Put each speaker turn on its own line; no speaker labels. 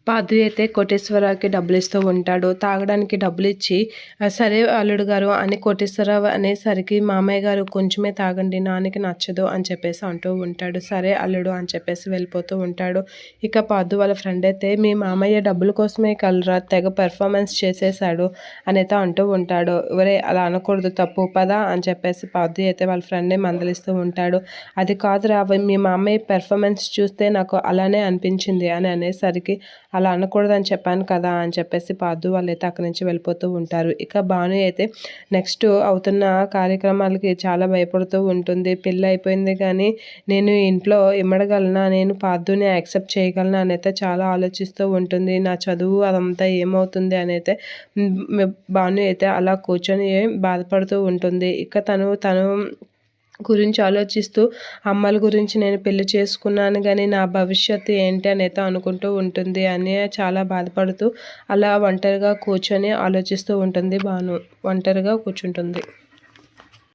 పాదు అయితే కోటేశ్వరరావుకి డబ్బులిస్తూ ఉంటాడు. తాగడానికి డబ్బులిచ్చి సరే అల్లుడు గారు అని కోటేశ్వరరావు అనేసరికి మామయ్య గారు కొంచెమే తాగండి నాన్నకి నచ్చదు అని చెప్పేసి అంటూ ఉంటాడు. సరే అల్లుడు అని చెప్పేసి వెళ్ళిపోతూ ఉంటాడు. ఇక పాదు వాళ్ళ ఫ్రెండ్ అయితే మీ మామయ్య డబ్బుల కోసమే కలరా తెగ పెర్ఫార్మెన్స్ చేసేసాడు అనైతే అంటూ ఉంటాడు. ఒరే అలా అనకూడదు తప్పు పదా అని చెప్పేసి పాదు అయితే వాళ్ళ ఫ్రెండ్ని మందలిస్తూ ఉంటాడు. అది కాదురా మీ మామయ్య పెర్ఫార్మెన్స్ చూస్తే నాకు అలానే అనిపించింది అని అనేసరికి అలా అనకూడదని చెప్పాను కదా అని చెప్పేసి పాదు వాళ్ళైతే అక్కడి నుంచి వెళ్ళిపోతూ ఉంటారు. ఇక భాను అయితే నెక్స్ట్ అవుతున్న కార్యక్రమాలకి చాలా భయపడుతూ ఉంటుంది. పెళ్ళి అయిపోయింది కానీ నేను ఇంట్లో ఇమ్మడగలనా, నేను పాదుని యాక్సెప్ట్ చేయగలనా అనైతే చాలా ఆలోచిస్తూ ఉంటుంది. నా చదువు అదంతా ఏమవుతుంది అనైతే భాను అయితే అలా కూర్చొని బాధపడుతూ ఉంటుంది. ఇక తను గురించి ఆలోచిస్తూ అమ్మల గురించి నేను పెళ్లి చేసుకున్నాను కానీ నా భవిష్యత్తు ఏంటి అనేది అనుకుంటూ ఉంటుంది అని చాలా బాధపడుతూ అలా ఒంటరిగా కూర్చొని ఆలోచిస్తూ ఉంటుంది. భాను ఒంటరిగా కూర్చుంటుంది.